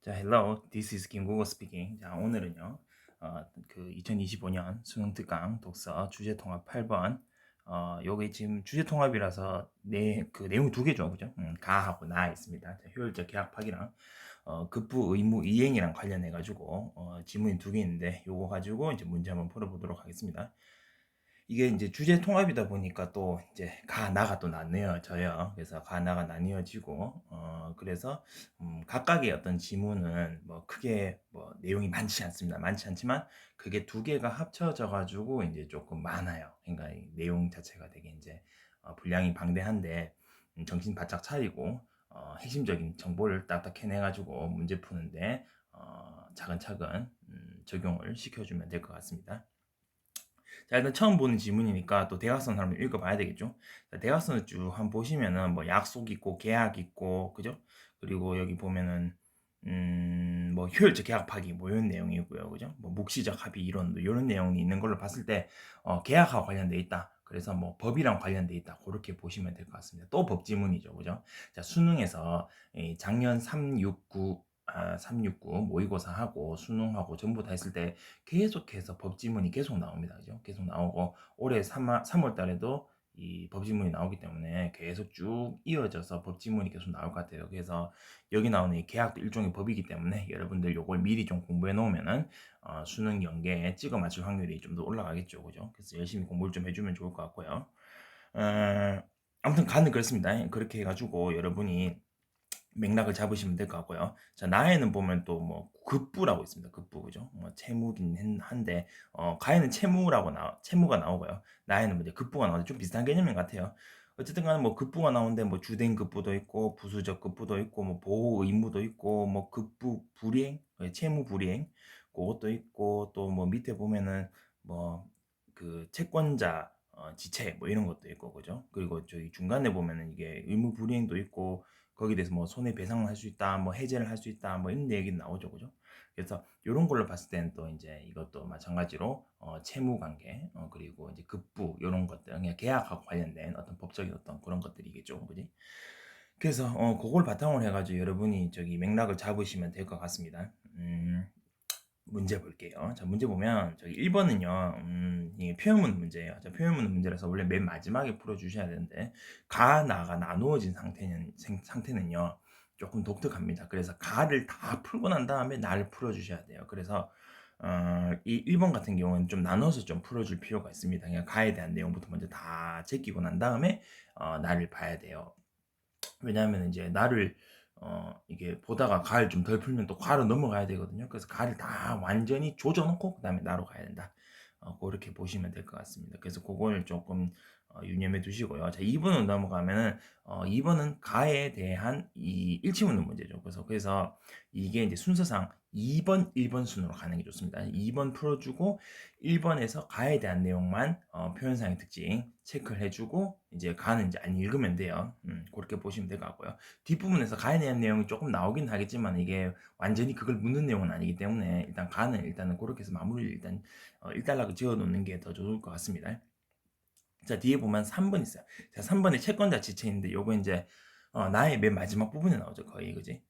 자, hello. This is 김국호 speaking. 자, 오늘은요. 2025년 수능 특강 독서 주제 통합 8번. 요게 지금 주제 통합이라서 그 내용이 두 개죠. 그죠? 가하고 나 있습니다. 자, 효율적 계약 파기랑 급부 의무 이행이랑 관련해 가지고 지문이 두 개 있는데 요거 가지고 이제 문제 한번 풀어 보도록 하겠습니다. 이게 이제 주제 통합이다 보니까 또 이제 가, 나가 또 나뉘어져요. 그래서 가, 나가 나뉘어지고, 그래서, 각각의 어떤 지문은 뭐 크게 뭐 내용이 많지 않습니다. 많지 않지만 그게 두 개가 합쳐져 가지고 이제 조금 많아요. 그러니까 이 내용 자체가 되게 이제 분량이 방대한데, 정신 바짝 차리고, 핵심적인 정보를 딱딱 해내가지고 문제 푸는데, 차근차근, 적용을 시켜주면 될 것 같습니다. 자, 일단 처음 보는 지문이니까 또 대각선 한번 읽어봐야 되겠죠. 자, 대각선을 쭉 한번 보시면은 뭐 약속 있고 계약 있고 그죠? 그리고 여기 보면은 뭐 효율적 계약 파기 뭐 이런 내용이고요, 그죠? 뭐 묵시적 합의 이론 뭐 이런 내용이 있는 걸로 봤을 때 계약하고 관련돼 있다. 그래서 뭐 법이랑 관련돼 있다. 그렇게 보시면 될 것 같습니다. 또 법 지문이죠, 그죠? 자, 수능에서 작년 369 모의고사 하고 수능하고 전부 다 했을 때 계속해서 법지문이 계속 나옵니다. 그죠? 계속 나오고 올해 3월 달에도 이 법지문이 나오기 때문에 계속 쭉 이어져서 법지문이 계속 나올 것 같아요. 그래서 여기 나오는 이 계약도 일종의 법이기 때문에 여러분들 요걸 미리 좀 공부해 놓으면은 수능 연계에 찍어 맞출 확률이 좀 더 올라가겠죠. 그죠? 그래서 열심히 공부를 좀 해주면 좋을 것 같고요. 아무튼 간은 그렇습니다. 그렇게 해가지고 여러분이 맥락을 잡으시면 될 것 같고요. 자, 나에는 보면 또 뭐 급부라고 있습니다. 급부 그죠? 뭐 채무긴 한데 가에는 채무가 나오고요. 나에는 뭐 이제 급부가 나오는데 좀 비슷한 개념인 것 같아요. 어쨌든 간에 뭐 급부가 나오는데 뭐 주된 급부도 있고 부수적 급부도 있고 뭐 보호 의무도 있고 뭐 급부 불이행, 채무 불이행 그것도 있고 또 뭐 밑에 보면은 뭐 그 채권자 지체 뭐 이런 것도 있고 그죠? 그리고 저기 중간에 보면은 이게 의무 불이행도 있고 거기에 대해서 뭐 손해배상을 할 수 있다, 뭐 해제를 할 수 있다, 뭐 이런 얘기는 나오죠, 그죠? 그래서 이런 걸로 봤을 때는 또 이제 이것도 마찬가지로 채무 관계, 그리고 이제 급부 이런 것들, 그냥 계약하고 관련된 어떤 법적인 어떤 그런 것들이겠죠, 그지? 그래서 그걸 바탕으로 해가지고 여러분이 저기 맥락을 잡으시면 될 것 같습니다. 문제 볼게요. 자, 문제 보면 저기 1번은요. 이게 표현문 문제예요. 자, 표현문 문제라서 원래 맨 마지막에 풀어 주셔야 되는데 가, 나가 나누어진 상태는요. 조금 독특합니다. 그래서 가를 다 풀고 난 다음에 나를 풀어 주셔야 돼요. 그래서 이 1번 같은 경우는 좀 나눠서 좀 풀어줄 필요가 있습니다. 그냥 가에 대한 내용부터 먼저 다 제끼고 난 다음에 나를 봐야 돼요. 왜냐하면 이제 나를 이게 보다가 가를 좀 덜 풀면 또 과로 넘어가야 되거든요. 그래서 가를 다 완전히 조져 놓고 그다음에 나로 가야 된다. 그렇게 보시면 될 것 같습니다. 그래서 그걸 조금 유념해 두시고요. 자, 2번으로 넘어가면은 2번은 가에 대한 이 일치 묻는 문제죠. 그래서 이게 이제 순서상 2번, 1번 순으로 가는 게 좋습니다. 2번 풀어주고 1번에서 가에 대한 내용만 표현상의 특징 체크를 해주고 이제 가는 이제 안 읽으면 돼요. 그렇게 보시면 될 것 같고요. 뒷부분에서 가에 대한 내용이 조금 나오긴 하겠지만 이게 완전히 그걸 묻는 내용은 아니기 때문에 일단 가는 일단은 그렇게 해서 마무리를 일단 일단락을 지어 놓는 게 더 좋을 것 같습니다. 자, 뒤에 보면 3번 있어요. 자, 3번에 채권자 지체인데 요거 이제 나의 맨 마지막 부분에 나오죠. 거의 그지?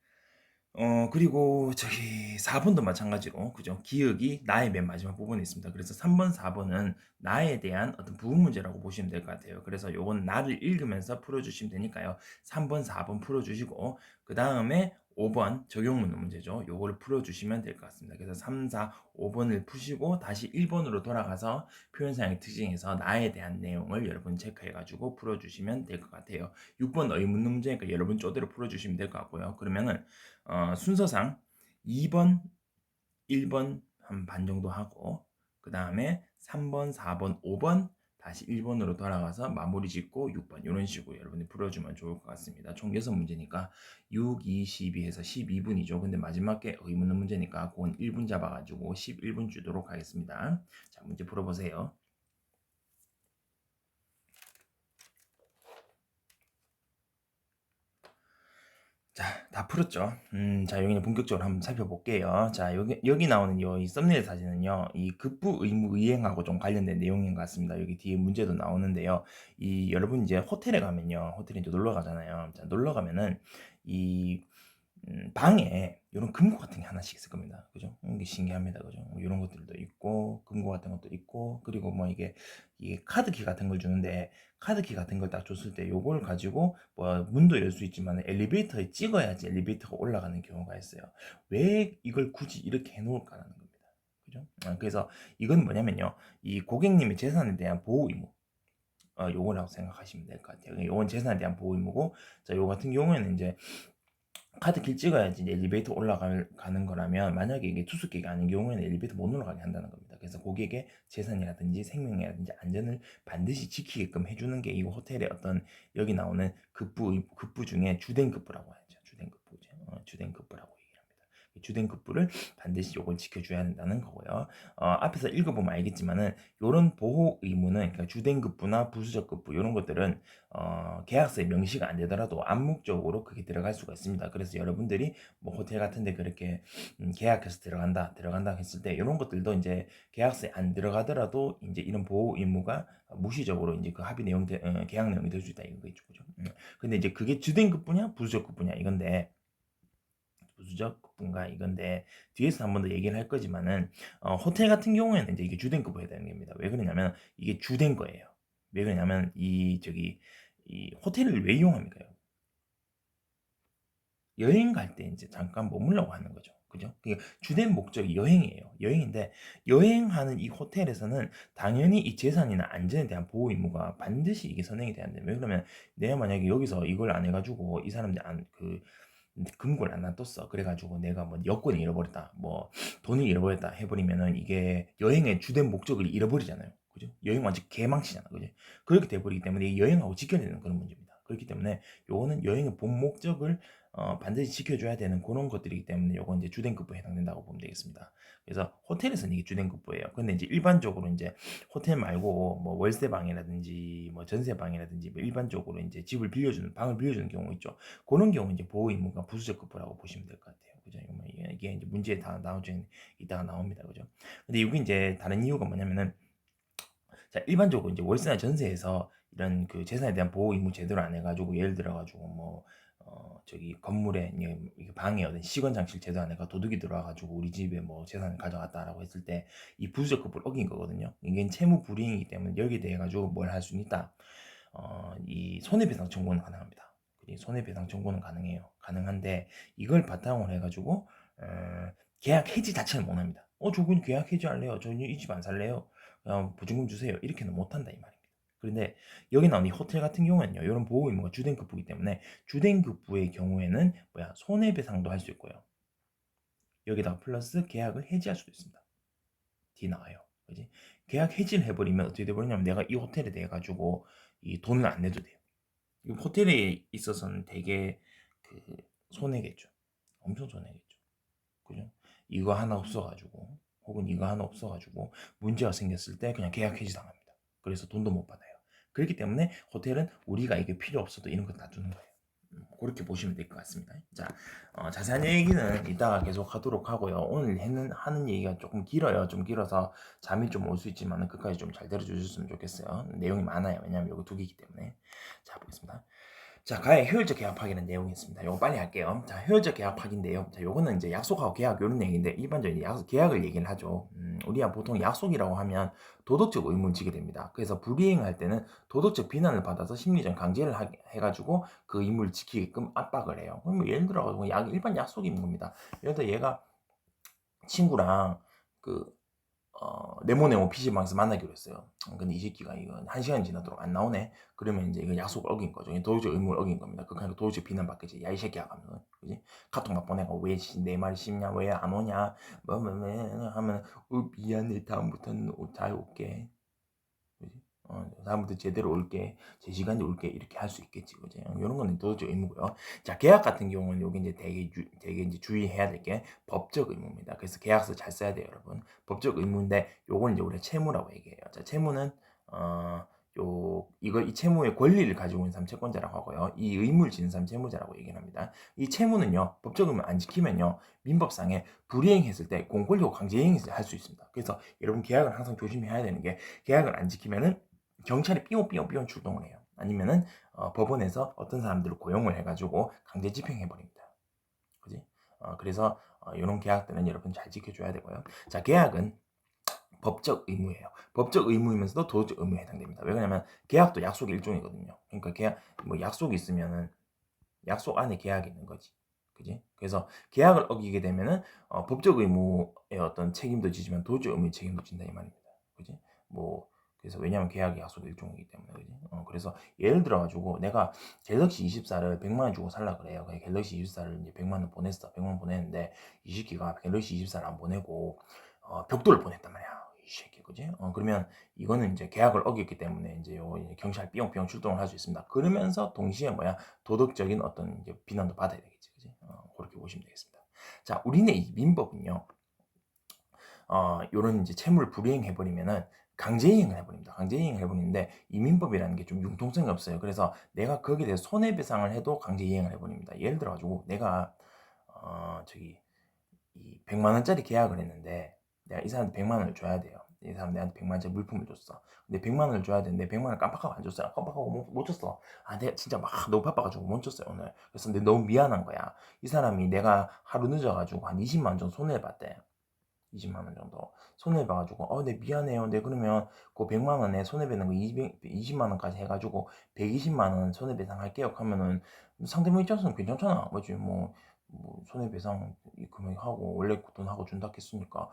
그리고 저기 4번도 마찬가지로 그죠? 기억이 나의 맨 마지막 부분에 있습니다. 그래서 3번, 4번은 나에 대한 어떤 부분 문제라고 보시면 될 것 같아요. 그래서 요건 나를 읽으면서 풀어주시면 되니까요. 3번, 4번 풀어주시고 그 다음에 5번 적용 문제죠. 요거를 풀어주시면 될 것 같습니다. 그래서 3, 4, 5번을 푸시고 다시 1번으로 돌아가서 표현사의 특징에서 나에 대한 내용을 여러분 체크해가지고 풀어주시면 될 것 같아요. 6번 의문문 문제니까 여러분 쪼대로 풀어주시면 될 것 같고요. 그러면은 순서상 2번, 1번 한 반 정도 하고 그 다음에 3번, 4번, 5번 다시 1번으로 돌아가서 마무리 짓고 6번 이런 식으로 여러분이 풀어주면 좋을 것 같습니다. 총 6문제니까 6, 2, 12 해서 12분이죠. 근데 마지막에 의문문 문제니까 그건 1분 잡아가지고 11분 주도록 하겠습니다. 자, 문제 풀어보세요. 자, 다 풀었죠. 자, 여기는 본격적으로 한번 살펴볼게요. 자, 여기 나오는 이 썸네일 사진은요, 이 급부 의무 이행하고 좀 관련된 내용인 것 같습니다. 여기 뒤에 문제도 나오는데요. 여러분 이제 호텔에 가면요, 호텔에 이제 놀러 가잖아요. 자, 놀러 가면은 이 방에 요런 금고 같은 게 하나씩 있을 겁니다. 그죠? 이게 신기합니다. 그죠? 뭐 요런 것들도 있고, 금고 같은 것도 있고, 그리고 뭐 이게 카드키 같은 걸 주는데, 카드키 같은 걸 딱 줬을 때 요걸 가지고 뭐 문도 열 수 있지만 엘리베이터에 찍어야지 엘리베이터가 올라가는 경우가 있어요. 왜 이걸 굳이 이렇게 해 놓을까라는 겁니다. 그죠? 그래서 이건 뭐냐면요. 이 고객님의 재산에 대한 보호 의무. 요거라고 생각하시면 될 것 같아요. 요건 재산에 대한 보호 의무고, 자, 요 같은 경우에는 이제 카드키를 찍어야지 이제 엘리베이터 올라가는 거라면, 만약에 이게 투숙객이 아닌 경우에는 엘리베이터 못 올라가게 한다는 겁니다. 그래서 고객의 재산이라든지 생명이라든지 안전을 반드시 지키게끔 해주는 게 이 호텔의 어떤, 여기 나오는 급부 중에 주된 급부라고 하죠. 주된 급부죠. 주된 급부라고 얘기를 합니다. 주된 급부를 반드시 요걸 지켜줘야 된다는 거고요. 앞에서 읽어보면 알겠지만은 요런 보호 의무는, 그러니까 주된 급부나 부수적 급부 이런 것들은 계약서에 명시가 안 되더라도 암묵적으로 그게 들어갈 수가 있습니다. 그래서 여러분들이 뭐 호텔 같은데 그렇게 계약해서 들어간다 했을 때 이런 것들도 이제 계약서에 안 들어가더라도 이제 이런 보호 의무가 무시적으로 이제 그 합의 내용, 계약 내용이 될 수 있다 이거겠죠, 그죠? 근데 이제 그게 주된 급부냐 부수적 급부냐 이건데, 부수적 급부인가 이건데 뒤에서 한 번 더 얘기를 할 거지만은, 호텔 같은 경우에는 이제 이게 주된 급부에 해당하는 겁니다. 왜 그러냐면 이게 주된 거예요. 왜 그러냐면 이 호텔을 왜 이용합니까? 여행 갈 때 이제 잠깐 머물려고 하는 거죠. 그죠? 그러니까 주된 목적이 여행이에요. 여행인데, 여행하는 이 호텔에서는 당연히 이 재산이나 안전에 대한 보호 의무가 반드시 이게 선행이 돼야 돼요. 왜 그러면 내가 만약에 여기서 이걸 안 해가지고 이 사람들 금고를 안 놔뒀어. 그래가지고 내가 뭐 여권을 잃어버렸다, 뭐 돈을 잃어버렸다 해버리면은 이게 여행의 주된 목적을 잃어버리잖아요. 그죠? 여행 완전 개망치잖아. 그죠? 그렇게 돼버리기 때문에 이 여행하고 지켜야 되는 그런 문제입니다. 그렇기 때문에 요거는 여행의 본 목적을 반드시 지켜줘야 되는 그런 것들이기 때문에 요건 이제 주된급부에 해당된다고 보면 되겠습니다. 그래서 호텔에서는 이게 주된급부예요. 근데 이제 일반적으로 이제 호텔 말고 뭐 월세방이라든지 뭐 전세방이라든지 뭐 일반적으로 이제 집을 빌려주는, 방을 빌려주는 경우 있죠. 그런 경우 이제 보호 의무가 부수적 급부라고 보시면 될 것 같아요. 그죠? 이게 이제 문제에 다 나오죠. 이따가 나옵니다. 그죠? 근데 여기 이제 다른 이유가 뭐냐면은, 자, 일반적으로 이제 월세나 전세에서 이런 그 재산에 대한 보호 의무 제대로 안 해가지고, 예를 들어가지고 뭐 저기 건물에 이게 방에 어떤 시건 장치를 제대로 안 해가 도둑이 들어와가지고 우리 집에 뭐 재산을 가져갔다라고 했을 때 이 부수적 급부를 어긴 거거든요. 이게 채무 불이행이기 때문에 여기에 대해 가지고 뭘 할 수 있다. 이 손해배상 청구는 가능합니다. 손해배상 청구는 가능해요. 가능한데 이걸 바탕으로 해가지고 계약 해지 자체는 못합니다. 저분 계약 해지할래요. 저는 이 집 안 살래요. 보증금 주세요. 이렇게는 못한다 이 말입니다. 그런데 여기 나온 이 호텔 같은 경우에는요, 이런 보호 의무가 주된 급부이기 때문에 주된 급부의 경우에는 손해배상도 할 수 있고요. 여기다가 플러스 계약을 해지할 수도 있습니다. D 나와요. 그지? 계약 해지를 해버리면 어떻게 돼버리냐면, 내가 이 호텔에 대해 가지고 이 돈을 안 내도 돼요. 이 호텔에 있어서는 되게 그 손해겠죠. 엄청 손해겠죠. 그죠? 이거 하나 없어가지고, 혹은 이거 하나 없어가지고 문제가 생겼을 때 그냥 계약 해지 당합니다. 그래서 돈도 못 받아요. 그렇기 때문에 호텔은 우리가 이게 필요 없어도 이런 거 놔두는 거예요. 그렇게 보시면 될 것 같습니다. 자, 자세한 얘기는 이따가 계속 하도록 하고요. 오늘 하는 얘기가 조금 길어요. 좀 길어서 잠이 좀 올 수 있지만 끝까지 좀 잘 들어주셨으면 좋겠어요. 내용이 많아요. 왜냐하면 이거 두 개이기 때문에. 자, 보겠습니다. 자, 가해 효율적 계약 파기는 내용이 있습니다. 요거 빨리 할게요. 자, 효율적 계약 파기인데요. 자, 요거는 이제 약속하고 계약 요런 얘기인데, 일반적인 계약을 얘기를 하죠. 우리가 보통 약속이라고 하면 도덕적 의무를 지게 됩니다. 그래서 불이행할 때는 도덕적 비난을 받아서 심리적 강제를 해가지고 그 의무를 지키게끔 압박을 해요. 그럼 뭐 예를 들어 일반 약속이 있는 겁니다. 예를 들어 얘가 친구랑 그 네모네모 PC방에서 만나기로 했어요. 근데 이 새끼가 이거 1시간 지나도록 안 나오네? 그러면 이제 이거 약속을 어긴 거죠. 도덕적 의무를 어긴 겁니다. 그러니까 도덕적 비난받겠지. 야, 이 새끼야, 하면. 그지? 카톡 막 보내고, 왜 내 말이 씹냐? 왜 안 오냐? 하면, 미안해. 다음부터는 잘 올게. 그지? 다음부터 제대로 올게. 제 시간에 올게. 이렇게 할 수 있겠지. 그지? 이런 거는 도덕적 의무고요. 자, 계약 같은 경우는 여기 이제 되게 이제 주의해야 될 게 법적 의무입니다. 그래서 계약서 잘 써야 돼요, 여러분. 법적 의무인데, 요건 이제 우리가 채무라고 얘기해요. 자, 채무는, 이 채무의 권리를 가지고 있는 사람 채권자라고 하고요. 이 의무를 지는 사람 채무자라고 얘기를 합니다. 이 채무는요, 법적 의무 안 지키면요, 민법상에 불이행했을 때 공권력 강제이행을 할 수 있습니다. 그래서 여러분 계약을 항상 조심해야 되는 게, 계약을 안 지키면은 경찰이 삐용삐용삐용 출동을 해요. 아니면은 법원에서 어떤 사람들을 고용을 해가지고 강제 집행해버립니다. 그지? 그래서 이런 계약들은 여러분 잘 지켜줘야 되고요. 자, 계약은 법적 의무예요. 법적 의무이면서도 도덕적 의무에 해당됩니다. 왜 그러냐면 계약도 약속의 일종이거든요. 그러니까 계약 뭐 약속이 있으면은 약속 안에 계약이 있는 거지. 그지? 그래서 계약을 어기게 되면은 법적 의무의 어떤 책임도 지지만 도덕적 의무의 책임도 진다 이 말입니다. 그지? 뭐 그래서 왜냐면 계약이 약속의 일종이기 때문에 그지? 그래서 예를 들어 가지고 내가 갤럭시 24를 100만 원 주고 살라 그래요. 갤럭시 24를 이제 100만 원 보냈어. 100만 원 보냈는데 이 새끼가 갤럭시 24를 안 보내고 벽돌을 보냈단 말이야. 이 새끼 그지? 그러면 이거는 이제 계약을 어겼기 때문에 이제 요 경찰 삐용삐용 출동을 할 수 있습니다. 그러면서 동시에 뭐야 도덕적인 어떤 이제 비난도 받아야 되겠지, 그지? 그렇게 보시면 되겠습니다. 자, 우리네 이 민법은요, 요런 이제 채무를 불이행해버리면은 강제이행을 해버립니다. 강제이행을 해버리는데 이 민법이라는 게 좀 융통성이 없어요. 그래서 내가 거기에 대해서 손해배상을 해도 강제이행을 해버립니다. 예를 들어가지고 내가 저기 이 100만 원짜리 계약을 했는데 내가 이 사람한테 100만 원을 줘야 돼요. 이 사람 내한테 100만 원짜리 물품을 줬어. 근데 100만 원을 줘야 되는데 100만 원을 깜빡하고 안 줬어요. 깜빡하고 못 줬어. 내가 진짜 막 너무 바빠가지고 못 줬어요 오늘. 그래서 근데 너무 미안한 거야. 이 사람이 내가 하루 늦어가지고 한 20만 원 정도 손해를 봤대. 20만 원 정도 손해를 봐가지고 네 미안해요. 네 그러면 그 100만 원에 손해배는 거 20만 원까지 해가지고 120만 원 손해배상 할게요 하면은 상대방 입장에서는 괜찮잖아. 뭐지 뭐 손해배상 이 금액하고 원래 돈하고 준다 했으니까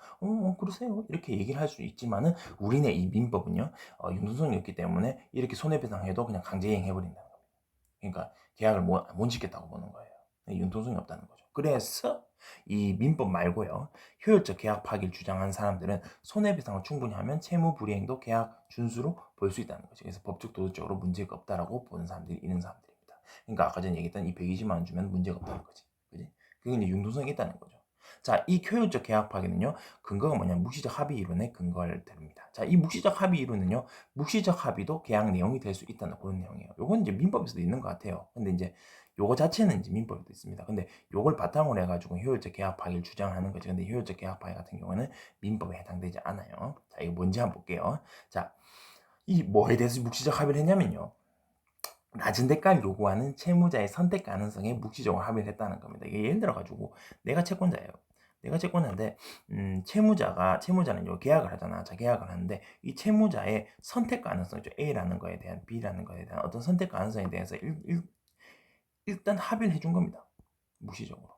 그러세요 이렇게 얘기를 할 수 있지만은 우리네 이 민법은요 융통성이 없기 때문에 이렇게 손해배상해도 그냥 강제이행 해버린다는 겁니다. 그러니까 계약을 못 지켰다고 보는 거예요. 융통성이 없다는 거죠. 그래서 이 민법 말고요. 효율적 계약 파기를 주장하는 사람들은 손해배상을 충분히 하면 채무 불이행도 계약 준수로 볼 수 있다는 거죠. 그래서 법적 도덕적으로 문제가 없다라고 보는 사람들이 이런 사람들입니다. 그러니까 아까 전에 얘기했던 이 120만 원 주면 문제가 없다는 거지. 그지? 그게 이제 융통성이 있다는 거죠. 자, 이 효율적 계약 파기는요. 근거가 뭐냐? 묵시적 합의 이론의 근거를 드립니다. 자, 이 묵시적 합의 이론은요. 묵시적 합의도 계약 내용이 될 수 있다는 그런 내용이에요. 요건 이제 민법에서도 있는 것 같아요. 근데 이제 요거 자체는 이제 민법에도 있습니다. 근데 요걸 바탕으로 해가지고 효율적 계약 파기를 주장하는 거죠. 근데 효율적 계약 파기 같은 경우는 민법에 해당되지 않아요. 자, 이거 뭔지 한번 볼게요. 자, 이 뭐에 대해서 묵시적 합의를 했냐면요. 낮은 대가를 요구하는 채무자의 선택 가능성에 묵시적으로 합의를 했다는 겁니다. 이게 예를 들어가지고 내가 채권자예요. 내가 채권자인데 채무자는 요 계약을 하잖아. 자, 계약을 하는데 이 채무자의 선택 가능성이죠. A라는 거에 대한 B라는 거에 대한 어떤 선택 가능성에 대해서 일단 합의를 해준 겁니다. 묵시적으로.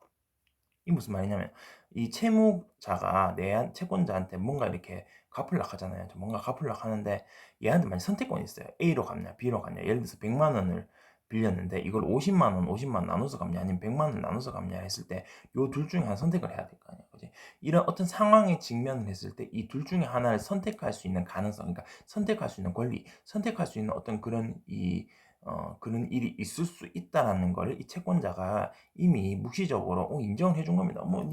이 무슨 말이냐면 이 채무자가 내 채권자한테 뭔가 이렇게 갚으려고 하잖아요. 뭔가 갚으려고 하는데 얘한테 만약 선택권이 있어요. A로 갚냐 B로 갚냐. 예를 들어서 100만 원을 빌렸는데 이걸 50만 원, 50만 원 나눠서 갚냐 아니면 100만 원 나눠서 갚냐 했을 때 요 둘 중에 하나 선택을 해야 될 거 아니에요. 그지? 이런 어떤 상황에 직면을 했을 때 이 둘 중에 하나를 선택할 수 있는 가능성, 그러니까 선택할 수 있는 권리, 선택할 수 있는 어떤 그런 일이 있을 수 있다라는 거를 이 채권자가 이미 묵시적으로 인정을 해준 겁니다. 뭐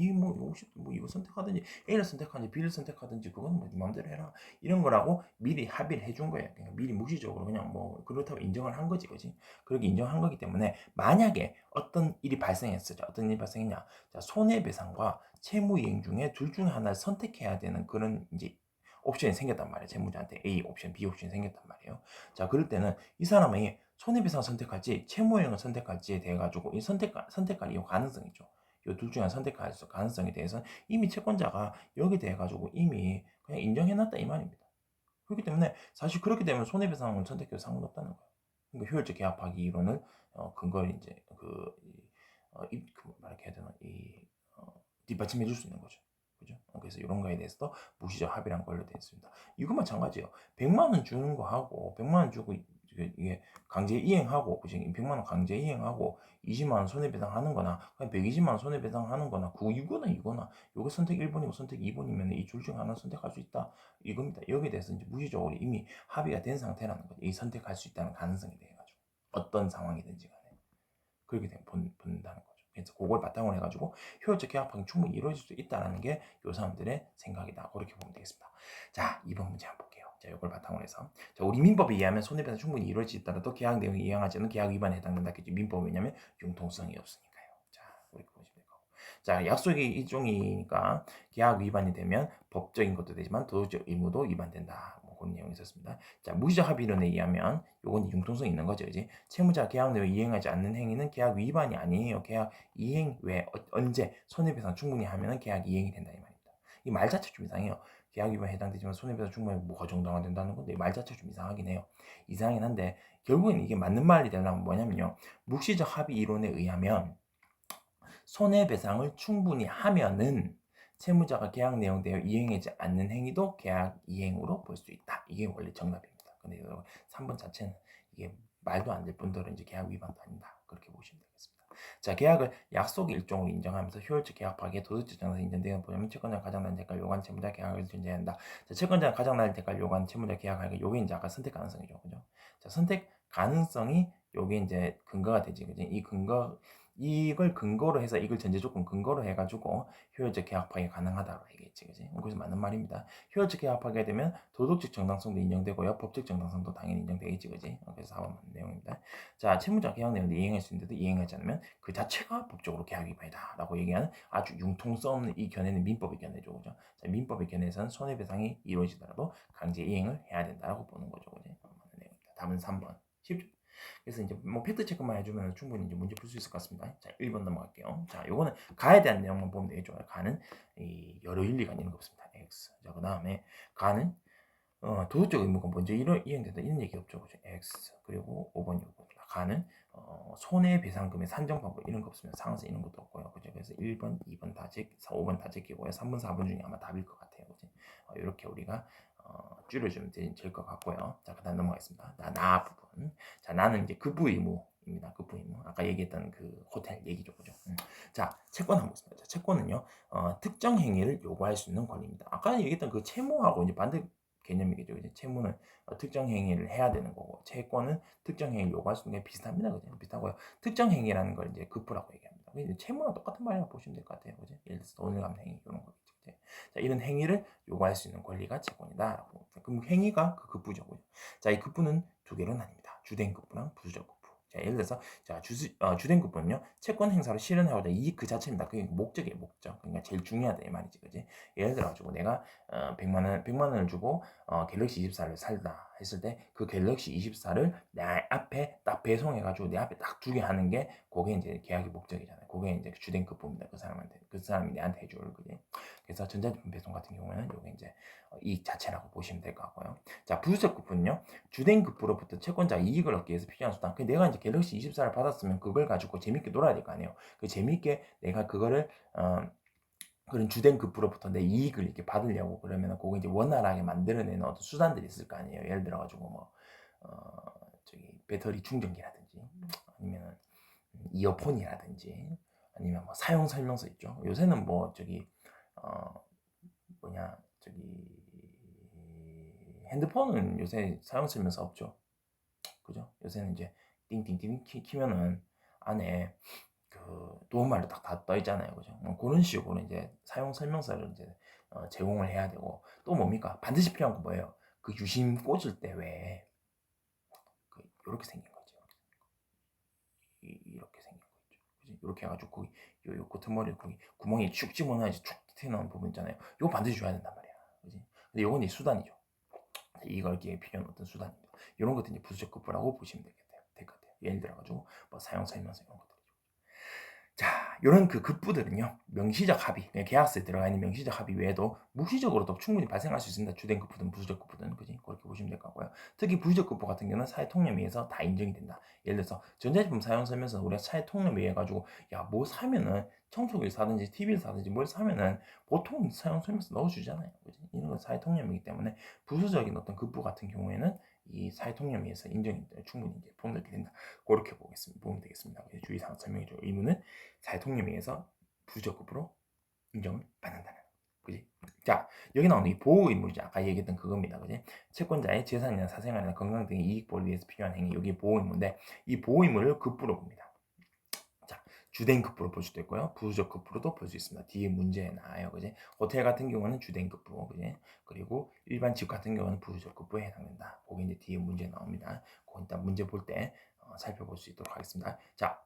이거 선택하든지 A를 선택하든지 B를 선택하든지 그건 뭐 네 마음대로 해라 이런 거라고 미리 합의를 해준 거예요. 그러니까 미리 묵시적으로 그냥 뭐 그렇다고 인정을 한 거지, 그지? 그렇게 인정한 거기 때문에 만약에 어떤 일이 발생했어요. 어떤 일이 발생했냐? 자, 손해배상과 채무이행 중에 둘 중에 하나를 선택해야 되는 그런 이제 옵션이 생겼단 말이에요. 채무자한테 A 옵션, B 옵션이 생겼단 말이에요. 자, 그럴 때는 이 사람이 손해배상 선택할지 채무이행을 선택할지에 대해 가지고 이 선택할 이 가능성이죠. 이 둘 중에 하나 선택할 가능성에 대해서는 이미 채권자가 여기 대해 가지고 이미 그냥 인정해놨다 이 말입니다. 그렇기 때문에 사실 그렇게 되면 손해배상을 선택해도 상관없다는 거예요. 그러니까 효율적 계약파기 이론을 근거를 이제 말게 해야 되나 뒷받침해 줄 수 있는 거죠. 그죠? 그래서 이런 거에 대해서도 무시적 합의란 걸로 되어 있습니다. 이거 마찬가지예요. 100만 원 주는 거 하고 100만 원 주고 이게 강제 이행하고 그죠? 100만 원 강제 이행하고 20만 원 손해배상 하는 거나 120만 원 손해배상 하는 거나 이거나 요거 선택 1번이고 선택 2번이면 이 둘 중 하나 선택할 수 있다. 이겁니다. 여기에 대해서 이제 무시적으로 이미 합의가 된 상태라는 거죠. 이 선택할 수 있다는 가능성에 대해 가지고 어떤 상황이든지 간에 그렇게 본다는 거죠. 그래서 그걸 바탕으로 해가지고 효율적 계약파악이 충분히 이루어질 수 있다는 게 이 사람들의 생각이다. 그렇게 보면 되겠습니다. 자, 2번 문제 한번 볼게요. 자, 이걸 바탕으로 해서 자, 우리 민법에 의하면 손해배상 충분히 이루어질 수 있다라도 계약 내용이 이행하지 않은 계약 위반에 해당된다겠죠. 민법은 왜냐면 융통성이 없으니까요. 자, 그렇게 보시면 될 거고. 자, 약속이 일종이니까 계약 위반이 되면 법적인 것도 되지만 도덕적 의무도 위반된다. 그런 내용이 있었습니다. 자, 무시적 합의론에 의하면 요건 융통성 있는 거죠. 이제 채무자 계약 내용 이행하지 않는 행위는 계약 위반이 아니에요. 계약 이행 왜 언제 손해배상 충분히 하면은 계약 이행이 된다 이 말입니다. 이 말 자체 좀 이상해요. 계약 위반에 해당되지만 손해배상 충분히 뭐가 정당화 된다는 건데 말 자체 좀 이상하긴 해요. 이상하긴 한데 결국엔 이게 맞는 말이 되려면 뭐냐면요. 묵시적 합의 이론에 의하면 손해배상을 충분히 하면은 채무자가 계약 내용대로 이행하지 않는 행위도 계약 이행으로 볼 수 있다. 이게 원래 정답입니다. 근데 3번 자체는 이게 말도 안 될 뿐더러 이제 계약 위반도 아니다. 그렇게 보시면 되겠습니다. 자, 계약을 약속의 일종으로 인정하면서 효율적 계약 파기에 도덕적 정당에서 인정되는 보면 채권자 가장 낮은 대가를 요구한 채무자 계약을 존재한다. 자, 채권자가 가장 낮은 대가를 요구한 채무자 계약하기가 요게 이제 아까 선택 가능성이죠. 그죠? 자, 선택 가능성이 요게 이제 근거가 되지. 그죠? 이 근거 이걸 근거로 해서 이걸 전제 조건 근거로 해가지고 효율적 계약 파기 가능하다고 얘기했지, 그지? 그래서 맞는 말입니다. 효율적 계약 파기가 되면 도덕적 정당성도 인정되고요, 법적 정당성도 당연히 인정되겠지, 그지? 그래서 4번 맞는 내용입니다. 자, 채무자 계약 내용을 이행할 수 있는데도 이행하지 않으면 그 자체가 법적으로 계약 위반이다라고 얘기하는 아주 융통성 없는 이 견해는 민법의 견해죠, 그죠? 자, 민법의 견해에서는 손해배상이 이루어지더라도 강제 이행을 해야 된다라고 보는 거죠, 그지? 맞는 내용입니다. 답은 3번. 쉽죠? 그래서 이제 뭐 팩트 체크만 해주면 충분히 이제 문제 풀 수 있을 것 같습니다. 자, 1번 넘어갈게요. 자, 요거는 가에 대한 내용만 보면 되겠죠. 가는 이 여러 일리가 있는 거 없습니다. X. 자, 그 다음에 가는 도덕적 의무가 먼저 이행된다 이런 얘기 없죠. 그죠? X. 그리고 5번, 6번입니다. 가는 손해배상금의 산정 방법 이런 거 없습니다. 상세 이런 것도 없고요. 그죠? 그래서 1번, 2번 다 5번 다 제끼고요. 3번, 4번 중에 아마 답일 것 같아요. 그죠? 이렇게 우리가 줄여주면 될 것 같고요. 자, 그 다음 넘어가겠습니다. 나 부분. 자, 나는 이제 급부 의무입니다. 급부 의무. 아까 얘기했던 그 호텔 얘기죠. 그죠? 자, 채권 한번 보겠습니다. 자, 채권은요, 특정 행위를 요구할 수 있는 권리입니다. 아까 얘기했던 그 채무하고 이제 반대 개념이겠죠. 이제 채무는 특정 행위를 해야 되는 거고, 채권은 특정 행위를 요구할 수 있는 게 비슷합니다. 그죠? 비슷하고요. 특정 행위라는 걸 이제 급부라고 얘기합니다. 이제 채무랑 똑같은 말이라고 보시면 될 것 같아요. 그죠? 예를 들어서 돈을 갚는 행위, 이런 거겠죠. 자, 이런 행위를 요구할 수 있는 권리가 채권이다. 그럼 행위가 그 급부죠. 그죠? 자, 이 급부는 두 개로 나뉩니다. 주된 급부랑 부수적 급부. 자, 예를 들어서 자, 주된 급부는요. 채권 행사로 실현하고자 이익 그 자체입니다. 그게 목적이에요, 목적. 그러니까 제일 중요하다 이 말이지. 그지? 예를 들어 가지고 내가 100만 원을 주고 갤럭시 24를 살다 했을 때 그 갤럭시 24를 내 앞에 딱 배송해 가지고 내 앞에 딱 두게 하는 게 그게 이제 계약의 목적이잖아요. 그게 이제 주된 급부입니다. 그 사람한테. 그 사람이 내한테 해줄 그지? 그래서 전자제품 배송 같은 경우에는 요게 이제 이익 자체라고 보시면 될 것 같고요. 자, 부수적 급부는요. 주된 급부로부터 채권자가 이익을 얻기 위해서 필요한 수단. 내가 이제 갤럭시 24를 받았으면 그걸 가지고 재밌게 놀아야 될 거 아니에요. 그 재밌게 내가 그거를 그런 주된 급부로부터 내 이익을 이렇게 받으려고 그러면 그거 이제 원활하게 만들어내는 어떤 수단들이 있을 거 아니에요. 예를 들어 가지고 뭐 저기 배터리 충전기라든지 아니면 이어폰이라든지 아니면 뭐 사용 설명서 있죠. 요새는 뭐 저기 어 뭐냐 저기 핸드폰은 요새 사용 설명서 없죠. 그죠? 요새는 이제 띵띵띵 키면은 안에 그 도움말로 딱 다 떠 있잖아요. 그죠? 그런 식으로 이제 사용 설명서를 이제 제공을 해야 되고 또 뭡니까? 반드시 필요한 거 뭐예요? 그 유심 꽂을 때 왜 그 요렇게 생긴 거죠. 이렇게 생긴 거 있죠. 그지? 이렇게 해가지고 거기 요 끝머리 거기 구멍이 축 집어넣어야지 축 튀어나온 부분 있잖아요. 이거 반드시 줘야 된단 말이야. 그지? 근데 요건 이제 수단이죠. 이걸 이렇게 필요한 어떤 수단입니다. 이런 것들 이제 부수적 급부라고 보시면 될 것 같아요. 예를 들어가지고 뭐 사용 설명서 이런 것들. 자, 이런 그 급부들은요, 명시적 합의, 계약서에 들어가 있는 명시적 합의 외에도 무시적으로도 충분히 발생할 수 있습니다. 주된 급부든 부수적 급부든, 그지? 그렇게 보시면 될 것 같고요. 특히 부수적 급부 같은 경우는 사회통념위에서 다 인정이 된다. 예를 들어서 전자제품 사용 설명서 우리가 사회통념위에 가지고 야, 뭐 사면은 청소기를 사든지 TV를 사든지 뭘 사면은 보통 사용 설명서 넣어주잖아요. 그지? 이런 건 사회통념이기 때문에 부수적인 어떤 급부 같은 경우에는 이 사회통념위에서 인정이 충분히 이제 포함되게 된다. 그렇게 보면 되겠습니다. 주의사항 설명해줄 의무는 사회통념위에서 부적급으로 인정을 받는다는. 그지? 자, 여기 나오는 이 보호 의무이죠. 아까 얘기했던 그겁니다. 그지? 채권자의 재산이나 사생활이나 건강 등의 이익 보호를 위해서 필요한 행위, 여기 보호 의무인데 이 보호 의무를 급부로 봅니다. 자, 주된 급부로 볼 수도 있고요. 부수적 급부로도 볼 수 있습니다. 뒤에 문제 나와요. 그지? 호텔 같은 경우는 주된 급부, 그지? 그리고 일반 집 같은 경우는 부수적 급부에 해당된다. 거기 이제 뒤에 문제 나옵니다. 그거 일단 문제 볼 때 살펴볼 수 있도록 하겠습니다. 자,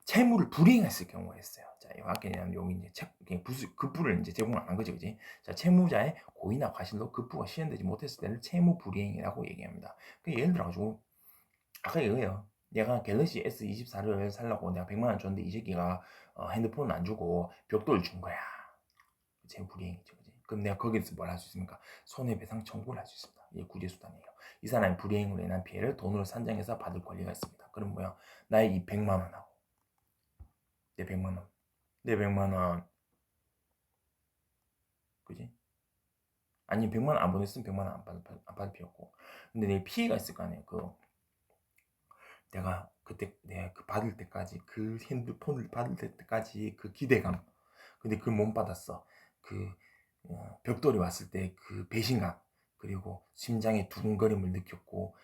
채무를 불이행했을 경우가 있어요. 자, 아까 얘기한 여기 이제 급부를 이제 제공 안 한 거지, 그지? 자, 채무자의 고의나 과실로 급부가 실현되지 못했을 때는 채무 불이행이라고 얘기합니다. 그 예를 들어가지고 아까 이거예요. 내가 갤럭시 S24를 살려고 내가 100만 원 줬는데 이 새끼가 핸드폰을 안 주고 벽돌을 준 거야. 채무 불이행이죠, 그지? 그럼 내가 거기서 뭘 할 수 있습니까? 손해배상 청구를 할 수 있습니다. 이게 구제수단이에요. 이 사람이 불이행으로 인한 피해를 돈으로 산정해서 받을 권리가 있습니다. 그럼 뭐야? 나의 이 100만 원하고 내 100만 원, 내 100만 원, 그지? 아니 100만 원 안 보냈으면 100만 원 안 받을 필요 없고. 근데 내 피해가 있을 거 아니에요. 내가 그때 내가 그 받을 때까지 그 핸드폰을 받을 때까지 그 기대감. 근데 그걸 못 받았어. 그 벽돌이 왔을 때 그 배신감. 그리고 심장의 두근거림을 느꼈고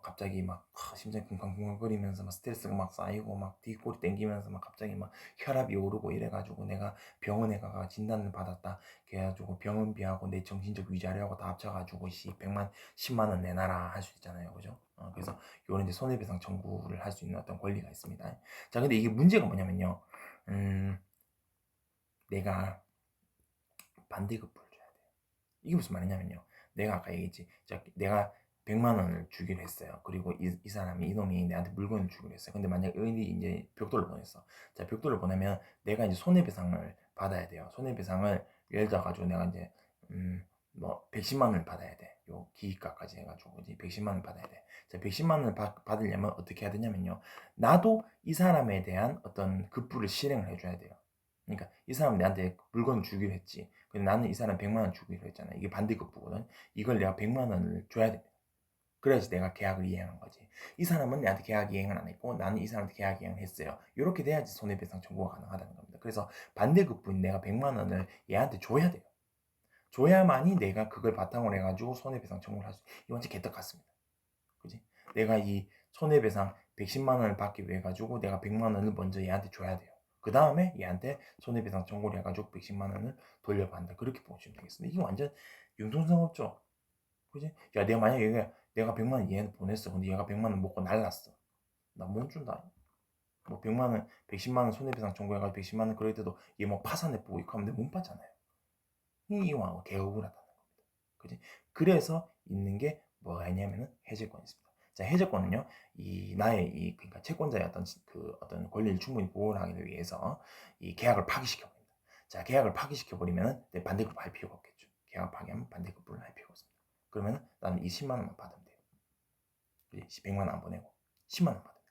갑자기 막 심장이 쿵쾅쿵쾅거리면서 막 스트레스가 막 쌓이고 막 뒷골이 땡기면서 막 갑자기 막 혈압이 오르고 이래가지고 내가 병원에 가가 진단을 받았다. 그래가지고 병원비하고 내 정신적 위자료하고 다 합쳐가지고 100만 10만 원 내놔라 할 수 있잖아요, 그죠? 그래서 요런 이제 손해배상 청구를 할 수 있는 어떤 권리가 있습니다. 자, 근데 이게 문제가 뭐냐면요. 내가 반대급부를 줘야 돼요. 이게 무슨 말이냐면요. 내가 아까 얘기했지. 자, 내가 100만 원을 주기로 했어요. 그리고 이 사람이, 이놈이 내한테 물건을 주기로 했어요. 근데 만약 의인이 이제 벽돌을 보냈어. 자, 벽돌을 보내면 내가 이제 손해배상을 받아야 돼요. 손해배상을 예를 들어가지고 내가 이제, 뭐, 110만 원을 받아야 돼. 요 기기가까지 해가지고, 이제 110만 원을 받아야 돼. 자, 110만 원을 받으려면 어떻게 해야 되냐면요. 나도 이 사람에 대한 어떤 급부를 실행을 해줘야 돼요. 그러니까 이 사람 내한테 물건을 주기로 했지. 근데 나는 이 사람 100만 원 주기로 했잖아. 이게 반대급부거든. 이걸 내가 100만 원을 줘야 돼. 그래야지 내가 계약을 이행한 거지. 이 사람은 내한테 계약 이행을 안 했고 나는 이 사람한테 계약 이행을 했어요. 이렇게 돼야지 손해배상 청구가 가능하다는 겁니다. 그래서 반대급부인 내가 100만 원을 얘한테 줘야 돼요. 줘야만이 내가 그걸 바탕으로 해가지고 손해배상 청구를 할 수. 이거 완전 개떡 같습니다. 그지? 내가 이 손해배상 110만 원을 받기 위해 가지고 내가 100만 원을 먼저 얘한테 줘야 돼요. 그 다음에 얘한테 손해배상 청구를 해가지고 110만 원을 돌려받는다. 그렇게 보시면 되겠습니다. 이게 완전 융통성 없죠. 그지? 야, 내가 만약에 내가 100만 원 얘한테 보냈어. 근데 얘가 100만 원 먹고 날랐어. 나 못 준다. 뭐 100만 원, 110만 원 손해배상 청구해가지고 110만 원 그럴 때도 얘 뭐 파산해보고 이거 하면 못 받잖아요. 이거 개억울하다는 겁니다. 그지? 그래서 있는 게 뭐가 있냐면은 해제권이 있습니다. 자, 해제권은요, 이 나의 이 그러니까 채권자의 어떤 권리를 충분히 보호를 하기 위해서 이 계약을 파기시켜 버립니다. 자, 계약을 파기시켜 버리면은 내 반대급부 할 필요가 없겠죠. 계약 파기하면 반대급부를 할 필요가 없습니다. 그러면 나는 이 10만 원만 받으면 돼요. 그지? 100만 원 안 보내고 10만 원 받으면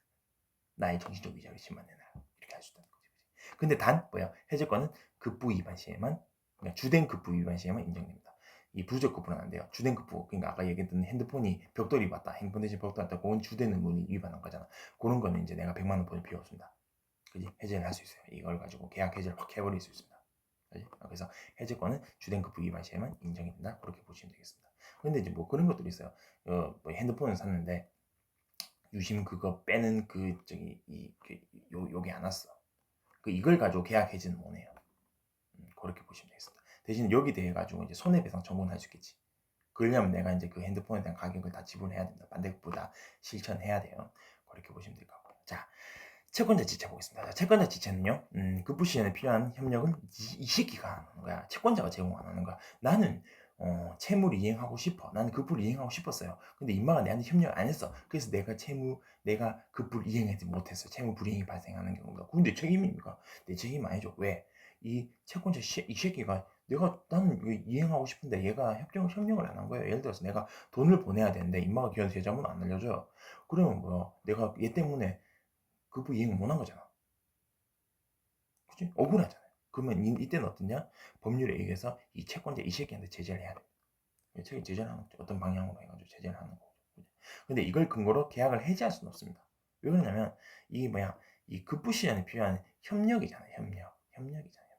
나의 정신적 위자료 10만 원 내놔. 이렇게 할 수 있다는 거지. 근데 단 뭐야? 해제권은 급부 위반 시에만, 그러니까 주된 급부 위반 시에만 인정됩니다. 이 부적 급부는 안 돼요. 주된 급부, 그러니까 아까 얘기했던 핸드폰이 벽돌이 왔다, 핸드폰 대신 벽돌 왔다, 그건 주된 의무를 위반한 거잖아. 그런 거는 이제 내가 100만 원 보낼 필요 없습니다. 그지? 해제를 할 수 있어요. 이걸 가지고 계약 해제를 확 해버릴 수 있습니다. 그지? 그래서 해제권은 주된 급부 위반 시에만 인정이 된다. 그렇게 보시면 되겠습니다. 근데 이제 뭐 그런 것들이 있어요. 뭐 핸드폰을 샀는데 유심 그거 빼는 요게 안 왔어. 이걸 가지고 계약 해지는 못해요. 그렇게 보시면 되겠습니다. 대신 여기 대해 가지고 이제 손해배상 청구는 할 수 있겠지. 그러려면 내가 이제 그 핸드폰에 대한 가격을 다 지불해야 된다. 반대급부다 실천해야 돼요. 그렇게 보시면 될 것 같고요. 자, 채권자 지체 보겠습니다. 자, 채권자 지체는요, 급부 시현에 필요한 협력은 이 새끼가 하는 거야. 채권자가 제공 안 하는 거야. 나는 채무를 이행하고 싶어. 나는 급부를 이행하고 싶었어요. 근데 임마가 내한테 협력을 안 했어. 그래서 내가 급부를 이행하지 못했어. 채무 불이행이 발생하는 경우가. 그건 내 책임입니까? 내 책임 아니죠. 왜? 이 채권자 이 새끼가 나는 이행하고 싶은데 얘가 협력을 안 한 거예요. 예를 들어서 내가 돈을 보내야 되는데 임마가 기한 계좌번호 안 알려줘요. 그러면 뭐야? 내가 얘 때문에 급부 이행을 못 한 거잖아. 그치? 억울하잖아요. 그러면 이때는 어떠냐? 법률에 의해서 이 채권자 이 새끼한테 제재를 해야 돼. 제재를 하는 거죠. 어떤 방향으로 해가지고 제재를 하는 거죠. 근데 이걸 근거로 계약을 해지할 수는 없습니다. 왜 그러냐면 이게 뭐야? 이 급부 시한에 필요한 협력이잖아요. 협력이잖아요.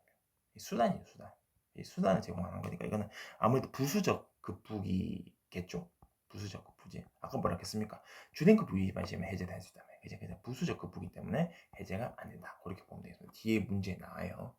수단이죠, 수단. 이 수단을 제공하는 거니까 이거는 아무래도 부수적 급부기겠죠. 부수적 급부지. 아까 뭐라 했습니까? 주된 급부 위반 시에만 해제될 수 있다며. 이제 그냥 부수적 급부기 때문에 해제가 안 된다. 그렇게 보면 되겠습니다. 뒤에 문제 나와요.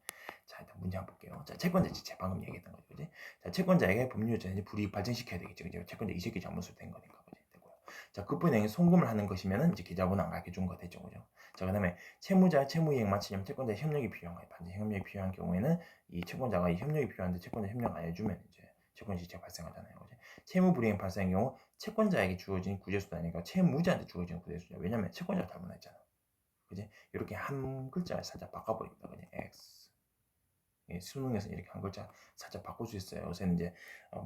자, 일단 문제 한번 볼게요. 자, 채권자 지체 방금 얘기했던 거죠, 그지? 자, 채권자에게 법률 전제 불이익 발생시켜야 되겠죠, 그죠? 채권자 이 새끼 잘못을 된 거니까, 그지? 되고요. 자, 급부 내용이 송금을 하는 것이면은 이제 계좌번호 안 가르쳐 준 거 됐죠, 그죠? 자, 그다음에 채무자 채무이행 마치려면 채권자 협력이 필요한 거예요. 반드시 협력이 필요한 경우에는 이 채권자가 이 협력이 필요한데 채권자 협력 안 해주면 이제 채권 지체가 발생하잖아요, 그죠? 채무 불이행 발생의 경우 채권자에게 주어진 구제수단이니까 채무자한테 주어진 구제수단. 왜냐면 채권자가 잘못했잖아, 그지? 이렇게 한 글자를 살짝 바꿔버립니다, 그냥 X. 예, 수능에서 이렇게 한 글자 살짝 바꿀 수 있어요. 요새는 이제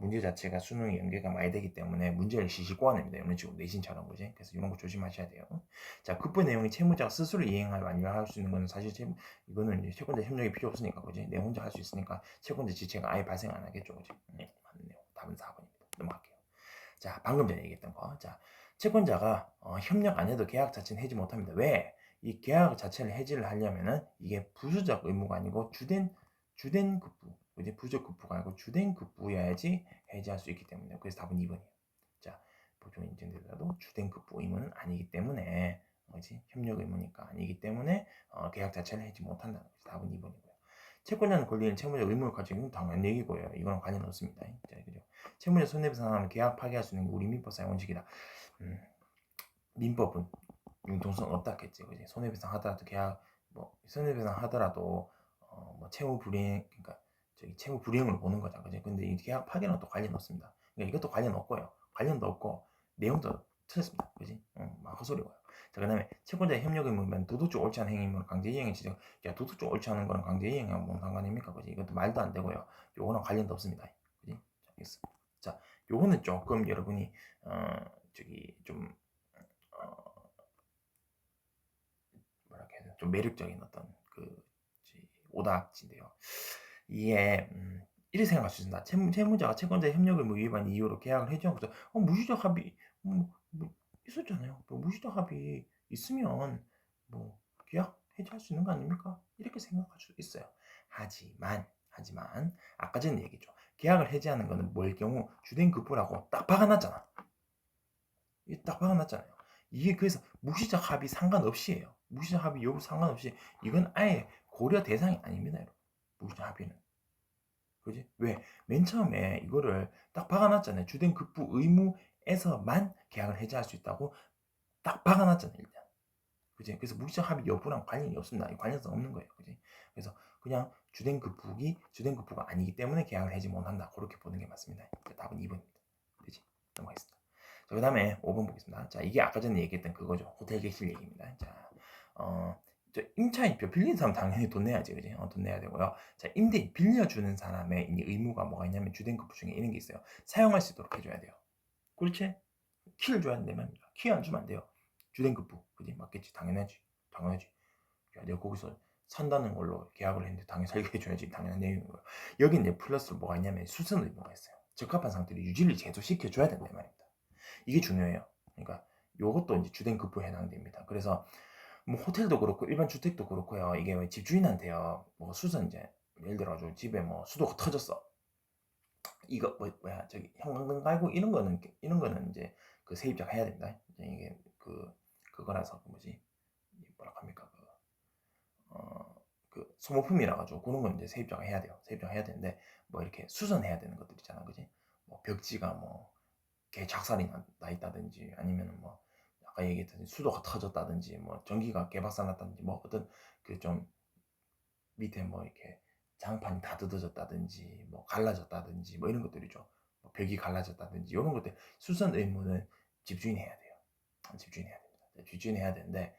문제 자체가 수능에 연계가 많이 되기 때문에 문제를 시시꼬아냅니다. 이런 식으로 내신처럼, 그지? 그래서 이런 거 조심하셔야 돼요. 자, 급부 내용이 채무자가 스스로 이행할 완료할 수 있는 건 사실 이거는 이제 채권자 협력이 필요 없으니까, 그지? 내 혼자 할 수 있으니까 채권자 지체가 아예 발생 안 하겠죠, 그지? 맞네요. 답은 4번입니다. 넘어갈게요. 자, 방금 전에 얘기했던 거. 자, 채권자가 협력 안 해도 계약 자체는 해지 못합니다. 왜? 이 계약 자체를 해지를 하려면은 이게 부수적 의무가 아니고 주된 급부, 그지? 부적 급부가 아니고 주된 급부여야지 해지할 수 있기 때문에. 그래서 답은 2번이에요. 자, 보통 인증되더라도 주된 급부 의무는 아니기 때문에, 그지? 협력 의무니까 아니기 때문에 계약 자체를 해지 못한다는 거지. 답은 2번이고요. 채권자는 권리인 채무자 의무를 가지고 있는 당연한 얘기고요. 이거랑 관련 없습니다. 자, 그죠? 채무자 손해배상하면 계약 파기할 수 있는 게 우리 민법 사용 원칙이다. 민법은 융통성 없다 했지, 그지? 손해배상 하더라도 계약 뭐 손해배상 하더라도 뭐 채무 불이행, 그러니까 저기 채무 불이행으로 보는 거죠, 그지? 근데 이 계약 파기는 또 관련 없습니다. 그러니까 이것도 관련 없고요. 관련도 없고 내용도 틀렸습니다, 그지? 막 헛소리고요. 자, 그다음에 채권자의 협력 의무면 도덕적 옳지 않은 행위면 강제 이행의 지적. 야, 도덕적 옳지 않은 거랑 강제 이행하고 뭔 상관입니까, 그지? 이것도 말도 안 되고요. 요거랑 관련도 없습니다, 그지? 자, 알겠어. 자, 요거는 조금 여러분이 저기 좀 뭐라 해야 되나, 좀 매력적인 어떤 그 오답지인데요. 이게 이렇게 생각할 수 있습니다. 채무자가 채권자의 협력을 뭐 위반 이유로 계약을 해지하고서 무시적 합의 뭐 있었잖아요. 뭐 무시적 합의 있으면 뭐 계약 해지할 수 있는 거 아닙니까? 이렇게 생각할 수 있어요. 하지만 아까 전에 얘기했죠. 계약을 해지하는 거는 뭘 경우 주된 급부라고 딱 박아놨잖아. 이게 딱 박아놨잖아요. 이게 그래서 무시적 합의 상관없이에요. 무시적 합의 여부 상관없이 이건 아예 고려 대상이 아닙니다, 여러분. 무시적 합의는. 그지? 왜? 맨 처음에 이거를 딱 박아놨잖아요. 주된 급부 의무에서만 계약을 해지할 수 있다고 딱 박아놨잖아요, 일단. 그지? 그래서 무시적 합의 여부랑 관련이 없습니다. 관련성 없는 거예요. 그지? 그래서 그냥 주된 급부가 아니기 때문에 계약을 해지 못한다. 그렇게 보는 게 맞습니다. 답은 2번입니다. 그지? 넘어가겠습니다. 자, 그 다음에 5번 보겠습니다. 자, 이게 아까 전에 얘기했던 그거죠. 호텔 객실 얘기입니다. 자, 임차인표 빌리는 사람 당연히 돈 내야지, 그지? 돈 내야 되고요. 자, 임대 빌려주는 사람의 의무가 뭐가 있냐면 주된 급부 중에 이런 게 있어요. 사용할 수 있도록 해줘야 돼요. 그렇지? 키를 줘야 된다면 키 안 주면 안 돼요. 주된 급부, 그지? 맞겠지? 당연하지. 야, 내가 거기서 산다는 걸로 계약을 했는데 당연히 살게 해줘야지. 당연한 내용이고요. 여기 이제 플러스로 뭐가 있냐면 수선 의무가 있어요. 적합한 상태로 유지를 제도시켜줘야 된다 말입니다. 이게 중요해요. 그러니까 요것도 이제 주된 급부에 해당됩니다. 그래서 뭐 호텔도 그렇고 일반 주택도 그렇고요. 이게 왜 집주인한테요. 뭐 수선 이제 예를 들어가지고 집에 뭐 수도가 터졌어. 이거 뭐야 저기 형광등 깔고 이런 거는 이제 그 세입자가 해야 됩니다. 이게 그거라서 뭐지 뭐라 합니까 그 소모품이라 가지고 그런 건 이제 세입자가 해야 돼요. 세입자가 해야 되는데 뭐 이렇게 수선해야 되는 것들 있잖아, 그지? 뭐 벽지가 뭐 개 작살이 나 있다든지 아니면은 뭐 아까 얘기했듯이 수도가 터졌다든지 뭐 전기가 개박살 났다든지 뭐 어떤 그 좀 밑에 뭐 이렇게 장판이 다 뜯어졌다든지 뭐 갈라졌다든지 뭐 이런 것들이죠. 뭐 벽이 갈라졌다든지 이런 것들 수선 의무는 집주인이 해야 돼요. 집주인이 해야 됩니다. 집주인이 해야 되는데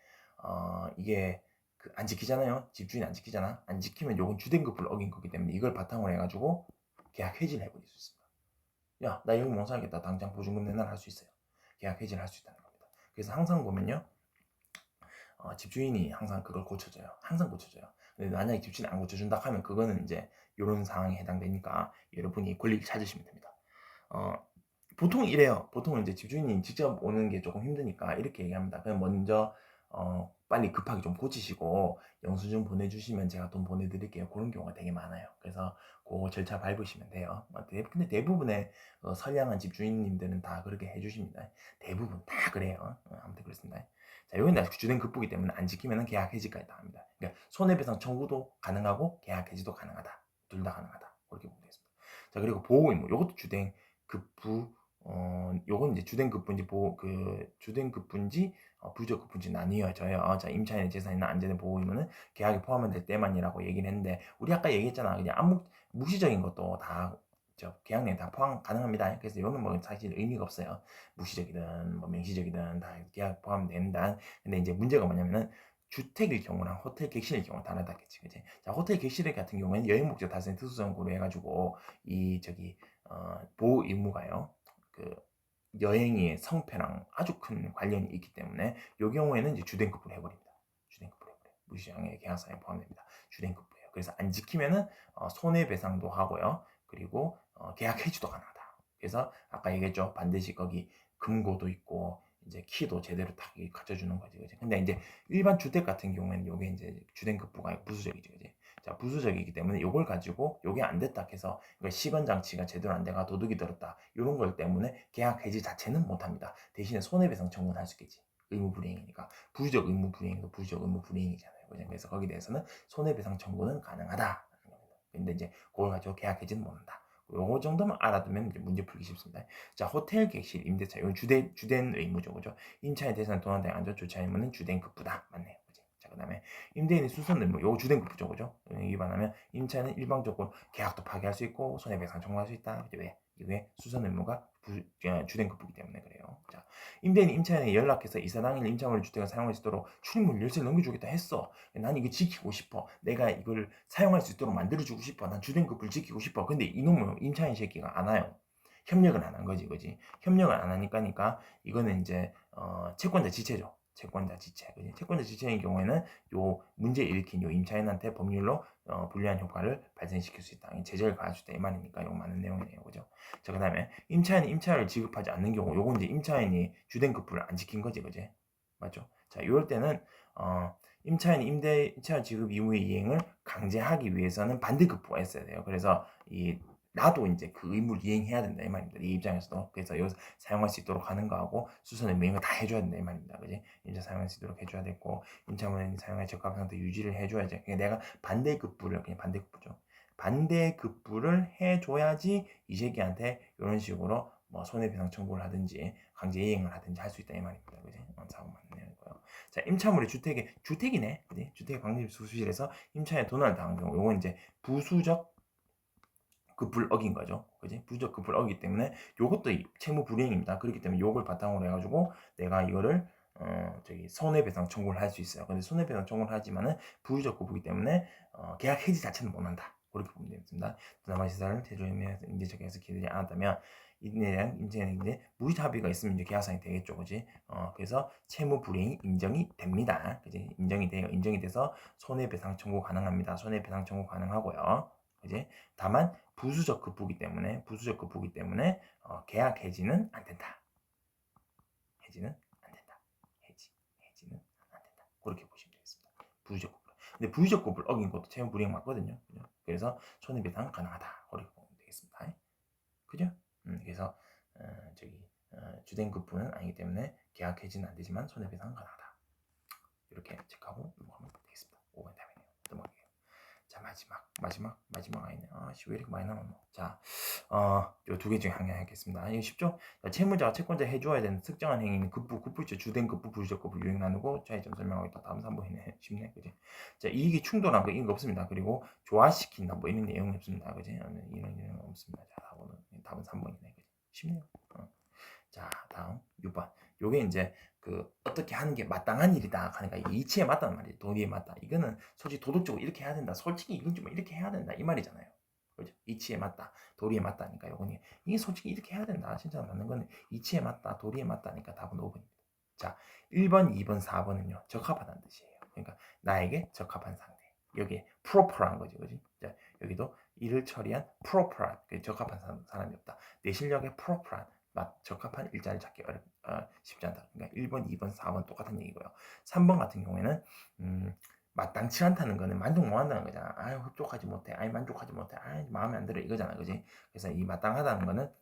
이게 안 지키잖아요. 집주인이 안 지키잖아. 안 지키면 요건 주된급부를 어긴 거기 때문에 이걸 바탕으로 해가지고 계약 해지를 해버릴 수 있습니다. 야, 나 여기 못 살겠다. 당장 보증금 내놔 할 수 있어요. 계약 해지를 할 수 있다는 겁니다. 그래서 항상 보면요. 집주인이 항상 그걸 고쳐줘요. 항상 고쳐줘요. 근데 만약에 집주인이 안 고쳐준다 하면 그거는 이제 이런 상황에 해당되니까 여러분이 권리를 찾으시면 됩니다. 보통 이래요. 보통은 이제 집주인이 직접 오는 게 조금 힘드니까 이렇게 얘기합니다. 그냥 먼저 빨리 급하게 좀 고치시고 영수증 보내주시면 제가 돈 보내드릴게요. 그런 경우가 되게 많아요. 그래서 그 절차 밟으시면 돼요. 근데 대부분의 선량한 집주인님들은 다 그렇게 해주십니다. 대부분 다 그래요. 아무튼 그렇습니다. 자, 여기는 주된 급부기 때문에 안 지키면 계약 해지까지 다 합니다. 그러니까 손해배상 청구도 가능하고 계약 해지도 가능하다. 둘 다 가능하다. 그렇게 보면 되겠습니다. 자, 그리고 보호 의무. 이것도 주된 급부 요건 이제 주된 급분지 주된 급분지 부주적 급분지 나뉘어져요. 자, 임차인의 재산이나 안전의 보호 의무는 계약에 포함될 때만이라고 얘기를 했는데, 우리 아까 얘기했잖아. 그냥 무시적인 것도 다 계약 내에 다 포함 가능합니다. 그래서 이거는 뭐 사실 의미가 없어요. 무시적이든 뭐 명시적이든 다 계약 포함된다. 근데 이제 문제가 뭐냐면은 주택일 경우랑 호텔 객실일 경우 다르다겠지, 그지? 자, 호텔 객실 같은 경우에는 여행 목적 달성 특수성 고려해가지고 이 보호 의무가요. 그 여행의 성패랑 아주 큰 관련이 있기 때문에 이 경우에는 이제 주된급부를 해버립니다. 주된급부를 해버려요. 무시장애 계약사에 포함됩니다. 주된급부예요. 그래서 안 지키면은 손해배상도 하고요. 그리고 계약 해지도 가능하다. 그래서 아까 얘기했죠. 반드시 거기 금고도 있고 이제 키도 제대로 딱 갖춰주는 거지, 그지? 근데 이제 일반 주택 같은 경우에는 요게 이제 주된급부가 부수적이지, 그지? 자, 부수적이기 때문에 이걸 가지고 요게 안 됐다 해서 시건 장치가 제대로 안 돼가 도둑이 들었다 이런 걸 때문에 계약 해지 자체는 못합니다. 대신에 손해배상 청구는 할 수 있겠지. 의무 불이행이니까 부수적 의무 불이행도 부수적 의무 불이행이잖아요. 그래서 거기에 대해서는 손해배상 청구는 가능하다. 근데 이제 그걸 가지고 계약 해지는 못한다. 요거 정도만 알아두면 이제 문제 풀기 쉽습니다. 자, 호텔 객실 임대차 이건 주된 의무죠, 그죠? 임차인 대상 도난된 안전 조치 의무는 주된 급부다, 맞네요. 그 다음에 임대인의 수선 의무, 요거 주된 급부죠, 그죠? 위반하면 임차인은 일방적으로 계약도 파기할 수 있고 손해배상 청구할 수 있다. 왜? 이게 수선 의무가 주된 급부기 때문에 그래요. 자, 임대인이 임차인에게 연락해서 이사 당일 임차물 주택을 사용할 수 있도록 출입문 열쇠를 넘겨주겠다 했어. 난 이거 지키고 싶어. 내가 이걸 사용할 수 있도록 만들어주고 싶어. 난 주된 급부를 지키고 싶어. 근데 이놈은 임차인 새끼가 안 와요. 협력은 안 한 거지, 그지? 협력을 안 하니까 이거는 이제 채권자 지체죠. 채권자 지체. 그지? 채권자 지체인 경우에는 요 문제 일으킨 요 임차인한테 법률로 불리한 효과를 발생시킬 수 있다. 제재를 가할 수 있다 이 말이니까 이거 많은 내용이네요, 그죠? 자, 그다음에 임차인이 임차를 지급하지 않는 경우, 요건 이제 임차인이 주된 급부를 안 지킨 거지, 그지? 맞죠? 자, 이럴 때는 임차인이 임차 지급 의무의 이행을 강제하기 위해서는 반대급부가 있어야 돼요. 그래서 나도 이제 그 의무를 이행해야 된다 이 말입니다. 이 입장에서도. 그래서 여기서 사용할 수 있도록 하는 거하고 수선의 명을 다 해줘야 된다 이 말입니다. 그지? 임차 사용할 수 있도록 해줘야 되고 임차물은 사용할 적합한 상태 유지를 해줘야지. 그러니까 내가 반대급부를 그냥 반대급부죠. 반대급부를 해줘야지 이 새끼한테 이런 식으로 뭐 손해배상 청구를 하든지 강제 이행을 하든지 할 수 있다 이 말입니다. 그지? 사고 맞는 거요. 자, 임차물이 주택이네. 그지? 주택 방집 수실에서 임차에 도난을 당한 경우, 요건 이제 부수적 급부를 어긴 거죠. 그지? 부수적 급부를 어기기 때문에 요것도 채무 불이행입니다. 그렇기 때문에 요걸 바탕으로 해가지고 내가 이거를 손해배상 청구를 할 수 있어요. 근데 손해배상 청구를 하지만은 부수적 급부이기 때문에 계약 해지 자체는 못한다. 그렇게 보면 되겠습니다. 남아시사를 제조임에 임대적에서 기대지 않았다면 이에 대한 임대는 이제 무이자 합의가 있으면 이제 계약상이 되겠죠, 그지? 그래서 채무 불이행이 인정이 됩니다, 그지? 인정이 돼서 손해배상 청구 가능합니다. 손해배상 청구 가능하고요, 그지? 다만 부수적 급부기 때문에 계약 해지는 안 된다. 해지는 안 된다. 해지는 안 된다. 그렇게 보시면 되겠습니다. 부수적 급부. 근데 부수적 급부를 어긴 것도 채무 불이행 맞거든요. 그죠? 그래서 손해배상 가능하다. 그렇게 보면 되겠습니다. 그죠? 그래서 주된 급부는 아니기 때문에 계약 해지는 안 되지만 손해배상 가능하다. 이렇게 체크하고 넘어가면 되겠습니다. 5번 답이네요. 넘어갈게요. 자, 마지막 아니네. 아씨, 왜 이렇게 많이 남았노? 자, 요 두 개 중에 한 개 하겠습니다. 이거 쉽죠? 자, 채무자와 채권자 해줘야 되는 특정한 행위는 급부죠. 주된 급부, 부주적 급부 유행 나누고 차이점 설명하고 있다. 다음 3번이네. 쉽네, 그지? 자, 이익이 충돌한 거 이런 거 없습니다. 그리고 조화시킨다 뭐 이런 내용이 없습니다, 그지? 이런 내용 없습니다. 자, 답은 3번이네, 그지? 쉽네요. 자, 다음 6번. 요게 이제 어떻게 하는 게 마땅한 일이다 하니까 이치에 맞다는 말이에요. 도리에 맞다. 이거는 솔직히 도덕적으로 이렇게 해야 된다. 솔직히 이건 좀 이렇게 해야 된다 이 말이잖아요. 그죠? 이치에 맞다, 도리에 맞다니까 요거는 이게 솔직히 이렇게 해야 된다. 진짜 맞는 거는 이치에 맞다, 도리에 맞다니까 답은 5번입니다. 자, 1번, 2번, 4번은요 적합하다는 뜻이에요. 그러니까 나에게 적합한 상태. 여기에 proper한 거지, 그지? 자, 여기도 일을 처리한 proper한, 적합한 사람이 없다. 내 실력에 proper한, 적합한 일자를 찾기 쉽지 않다. 그러니까 1번, 2번, 4번 똑같은 얘기고요. 3번 같은 경우에는 마땅치 않다는 거는 만족 못 한다는 거잖아. 아유, 흡족하지 못해. 아유, 만족하지 못해. 아유, 마음에 안 들어. 이거잖아. 그지? 그래서 이 마땅하다는 거는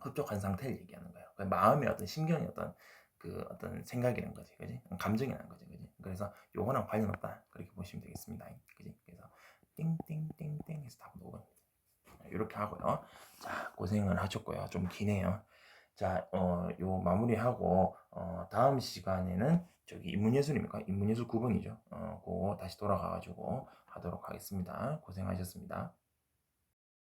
흡족한 상태를 얘기하는 거예요. 마음의 어떤 신경이 어떤 생각이란 거지. 그지? 감정이란 거지. 그지? 그래서 요거랑 관련 없다. 그렇게 보시면 되겠습니다. 그지? 그래서 띵띵띵띵 해서 답은 5번입니다. 이렇게 하고요. 자, 고생을 하셨고요. 좀 기네요. 자, 요 마무리하고 다음 시간에는 저기 인문예술입니까? 인문예술 9번이죠. 그거 다시 돌아가 가지고 하도록 하겠습니다. 고생하셨습니다.